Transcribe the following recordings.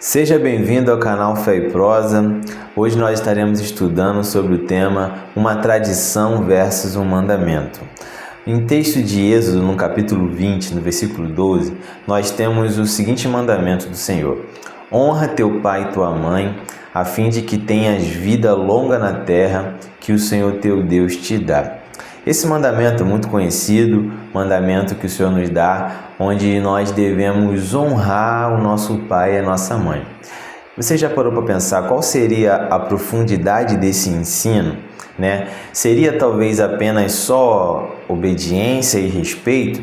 Seja bem-vindo ao canal Fé e Prosa. Hoje nós estaremos estudando sobre o tema Uma Tradição versus um Mandamento. Em texto de Êxodo, no capítulo 20, no versículo 12, nós temos o seguinte mandamento do Senhor: honra teu pai e tua mãe, a fim de que tenhas vida longa na terra que o Senhor teu Deus te dá. Esse mandamento é muito conhecido, mandamento que o Senhor nos dá, onde nós devemos honrar o nosso pai e a nossa mãe. Você já parou para pensar qual seria a profundidade desse ensino? Seria talvez apenas só obediência e respeito?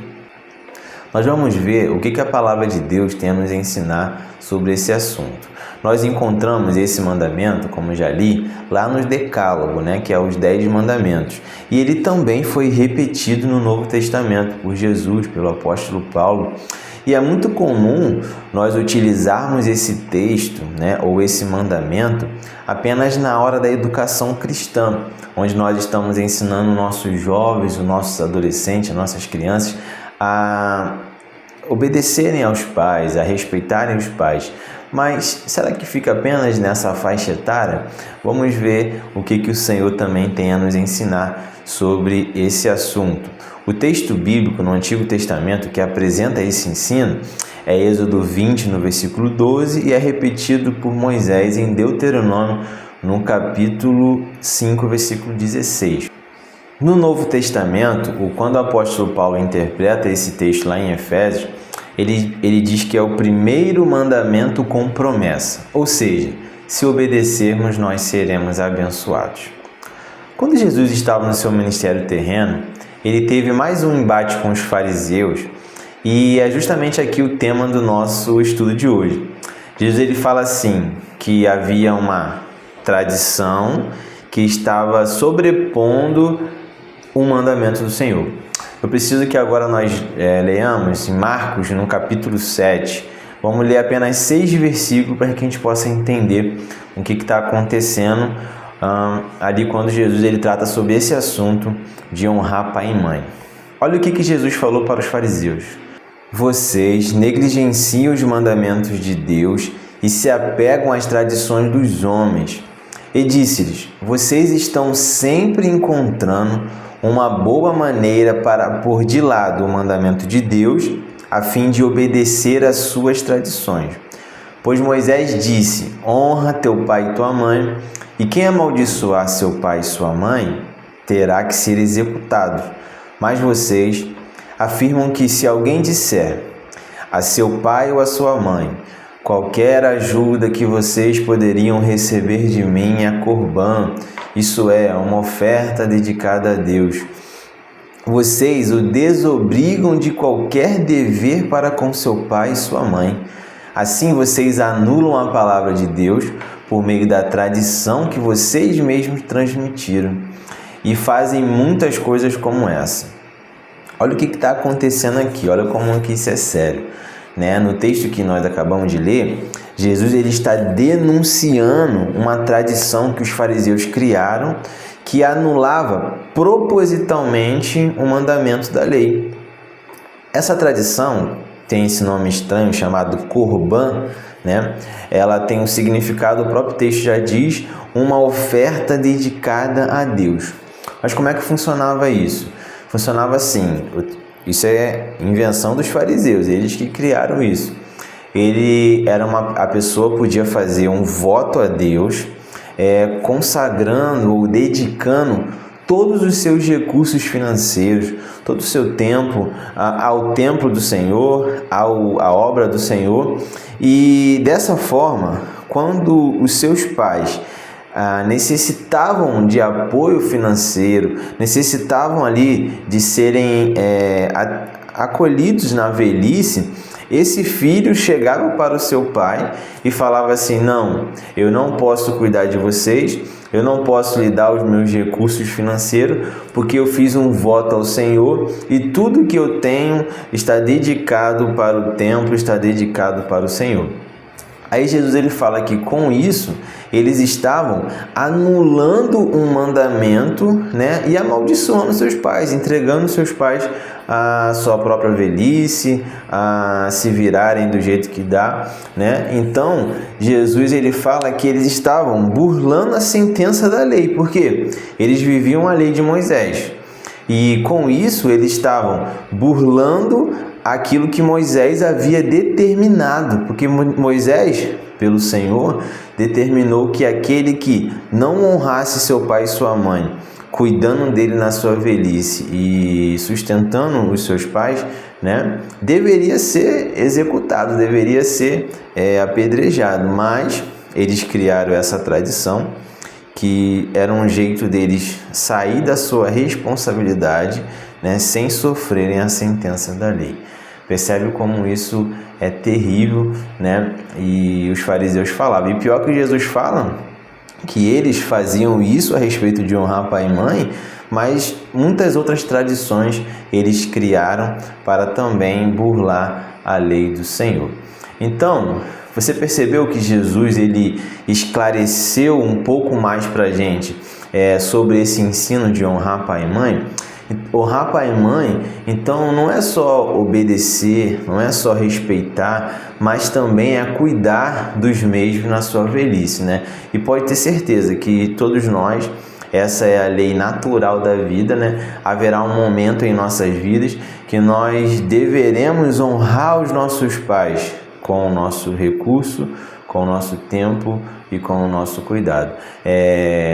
Nós vamos ver o que a palavra de Deus tem a nos ensinar sobre esse assunto. Nós encontramos esse mandamento, como já li, lá no Decálogo, que é os 10 mandamentos. E ele também foi repetido no Novo Testamento por Jesus, pelo apóstolo Paulo. E é muito comum nós utilizarmos esse texto, ou esse mandamento, apenas na hora da educação cristã, onde nós estamos ensinando nossos jovens, os nossos adolescentes, as nossas crianças a obedecerem aos pais, a respeitarem os pais. Mas será que fica apenas nessa faixa etária? Vamos ver o que o Senhor também tem a nos ensinar sobre esse assunto. O texto bíblico no Antigo Testamento que apresenta esse ensino é Êxodo 20, no versículo 12, e é repetido por Moisés em Deuteronômio, no capítulo 5, versículo 16. No Novo Testamento, quando o apóstolo Paulo interpreta esse texto lá em Efésios, ele diz que é o primeiro mandamento com promessa, ou seja, se obedecermos, nós seremos abençoados. Quando Jesus estava no seu ministério terreno, ele teve mais um embate com os fariseus, e é justamente aqui o tema do nosso estudo de hoje. Jesus ele fala assim, que havia uma tradição que estava sobrepondo o mandamento do Senhor. Eu preciso que agora nós leiamos em Marcos, no capítulo 7. Vamos ler apenas 6 versículos para que a gente possa entender o que está acontecendo ali quando Jesus ele trata sobre esse assunto de honrar pai e mãe. Olha o que Jesus falou para os fariseus. Vocês negligenciam os mandamentos de Deus e se apegam às tradições dos homens. E disse-lhes, vocês estão sempre encontrando uma boa maneira para pôr de lado o mandamento de Deus, a fim de obedecer às suas tradições. Pois Moisés disse, honra teu pai e tua mãe, e quem amaldiçoar seu pai e sua mãe, terá que ser executado. Mas vocês afirmam que se alguém disser a seu pai ou a sua mãe, qualquer ajuda que vocês poderiam receber de mim é corbã, isso é, uma oferta dedicada a Deus. Vocês o desobrigam de qualquer dever para com seu pai e sua mãe. Assim vocês anulam a palavra de Deus por meio da tradição que vocês mesmos transmitiram e fazem muitas coisas como essa. Olha o que está acontecendo aqui, olha como que isso é sério. No texto que nós acabamos de ler, Jesus ele está denunciando uma tradição que os fariseus criaram que anulava propositalmente o mandamento da lei. Essa tradição tem esse nome estranho chamado Corban, Ela tem um significado, o próprio texto já diz, uma oferta dedicada a Deus. Mas como é que funcionava isso? Funcionava assim. Isso é invenção dos fariseus, eles que criaram isso. A pessoa podia fazer um voto a Deus, consagrando ou dedicando todos os seus recursos financeiros, todo o seu tempo ao templo do Senhor, à obra do Senhor. E dessa forma, quando os seus pais necessitavam de apoio financeiro, necessitavam ali de serem acolhidos na velhice, esse filho chegava para o seu pai e falava assim, não, eu não posso cuidar de vocês, eu não posso lhe dar os meus recursos financeiros, porque eu fiz um voto ao Senhor e tudo que eu tenho está dedicado para o templo, está dedicado para o Senhor. Aí Jesus ele fala que com isso eles estavam anulando um mandamento, e amaldiçoando seus pais, entregando seus pais a sua própria velhice, a se virarem do jeito que dá, né? Então, Jesus ele fala que eles estavam burlando a sentença da lei, porque eles viviam a lei de Moisés. E com isso eles estavam burlando aquilo que Moisés havia determinado, porque Moisés, pelo Senhor, determinou que aquele que não honrasse seu pai e sua mãe, cuidando dele na sua velhice e sustentando os seus pais, né, deveria ser executado, deveria ser apedrejado. Mas eles criaram essa tradição, que era um jeito deles sair da sua responsabilidade, né, sem sofrerem a sentença da lei. Percebe como isso é terrível, né? E os fariseus falavam. E pior que Jesus fala que eles faziam isso a respeito de honrar pai e mãe, mas muitas outras tradições eles criaram para também burlar a lei do Senhor. Então, você percebeu que Jesus ele esclareceu um pouco mais para a gente sobre esse ensino de honrar pai e mãe? Honrar pai e mãe, então, não é só obedecer, não é só respeitar, mas também é cuidar dos mesmos na sua velhice, né? E pode ter certeza que todos nós, essa é a lei natural da vida, né? Haverá um momento em nossas vidas que nós deveremos honrar os nossos pais com o nosso recurso, com o nosso tempo e com o nosso cuidado.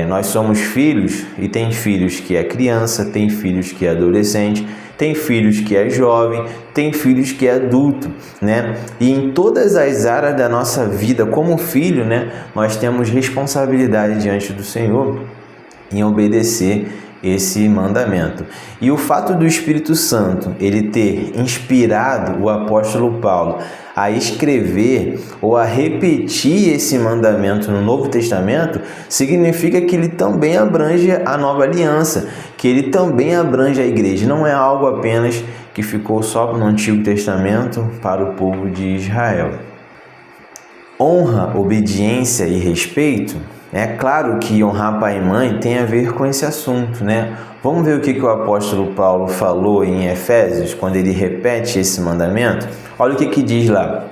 Nós somos filhos, e tem filhos que é criança, tem filhos que é adolescente, tem filhos que é jovem, tem filhos que é adulto, né? E em todas as áreas da nossa vida, como filho, né, nós temos responsabilidade diante do Senhor em obedecer esse mandamento. E o fato do Espírito Santo ele ter inspirado o apóstolo Paulo a escrever ou a repetir esse mandamento no Novo Testamento significa que ele também abrange a nova aliança, que ele também abrange a igreja. Não é algo apenas que ficou só no Antigo Testamento para o povo de Israel. Honra, obediência e respeito. É claro que honrar pai e mãe tem a ver com esse assunto, né? Vamos ver o que o apóstolo Paulo falou em Efésios, quando ele repete esse mandamento? Olha o que diz lá.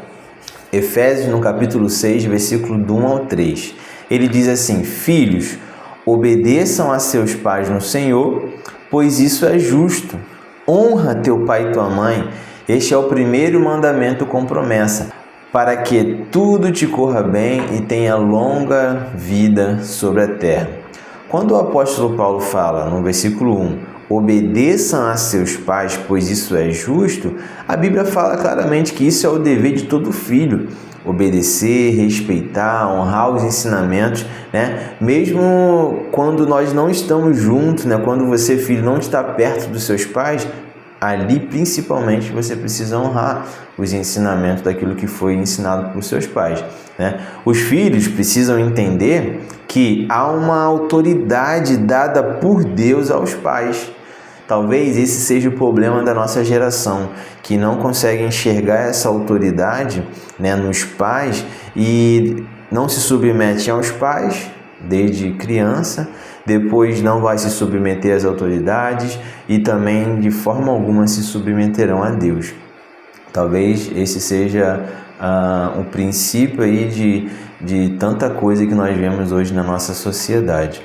Efésios, no capítulo 6, versículo do 1 ao 3. Ele diz assim: Filhos, obedeçam a seus pais no Senhor, pois isso é justo. Honra teu pai e tua mãe. Este é o primeiro mandamento com promessa, para que tudo te corra bem e tenha longa vida sobre a terra. Quando o apóstolo Paulo fala no versículo 1, obedeçam a seus pais, pois isso é justo, a Bíblia fala claramente que isso é o dever de todo filho. Obedecer, respeitar, honrar os ensinamentos, né? Mesmo quando nós não estamos juntos, né? Quando você, filho, não está perto dos seus pais, ali principalmente você precisa honrar os ensinamentos daquilo que foi ensinado por seus pais, né? Os filhos precisam entender que há uma autoridade dada por Deus aos pais. Talvez esse seja o problema da nossa geração, que não consegue enxergar essa autoridade, né, nos pais e não se submete aos pais desde criança, depois não vai se submeter às autoridades e também de forma alguma se submeterão a Deus. Talvez esse seja o princípio aí de tanta coisa que nós vemos hoje na nossa sociedade.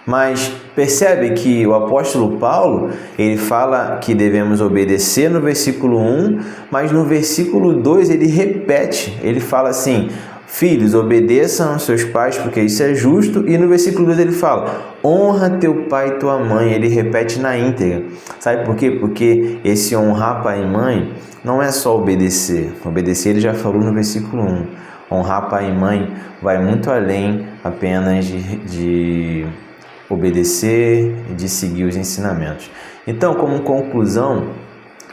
Mas percebe que o apóstolo Paulo, ele fala que devemos obedecer no versículo 1, mas no versículo 2 ele repete, ele fala assim: Filhos, obedeçam aos seus pais, porque isso é justo. E no versículo 2 ele fala: honra teu pai e tua mãe. Ele repete na íntegra. Sabe por quê? Porque esse honrar pai e mãe não é só obedecer. Obedecer ele já falou no versículo 1. Honrar pai e mãe vai muito além apenas de obedecer e de seguir os ensinamentos. Então, como conclusão,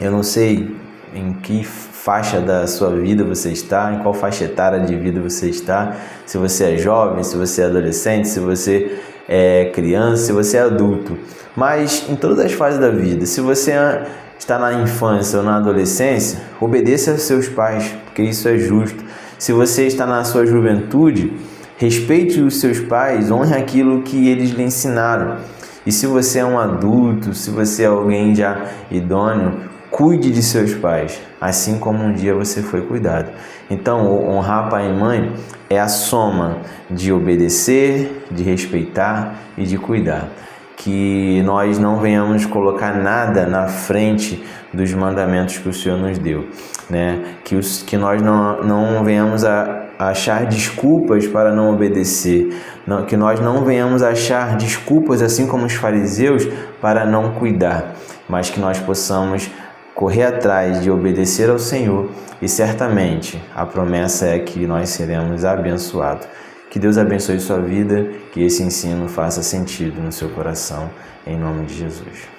eu não sei em que faixa da sua vida você está, em qual faixa etária de vida você está, se você é jovem, se você é adolescente, se você é criança, se você é adulto. Mas em todas as fases da vida, se você está na infância ou na adolescência, obedeça aos seus pais, porque isso é justo. Se você está na sua juventude, respeite os seus pais, honre aquilo que eles lhe ensinaram. E se você é um adulto, se você é alguém já idôneo, cuide de seus pais, assim como um dia você foi cuidado. Então, honrar pai e mãe é a soma de obedecer, de respeitar e de cuidar. Que nós não venhamos colocar nada na frente dos mandamentos que o Senhor nos deu, né? Que nós não venhamos a achar desculpas para não obedecer, que nós não venhamos a achar desculpas, assim como os fariseus, para não cuidar, mas que nós possamos correr atrás de obedecer ao Senhor, e certamente a promessa é que nós seremos abençoados. Que Deus abençoe sua vida, que esse ensino faça sentido no seu coração, em nome de Jesus.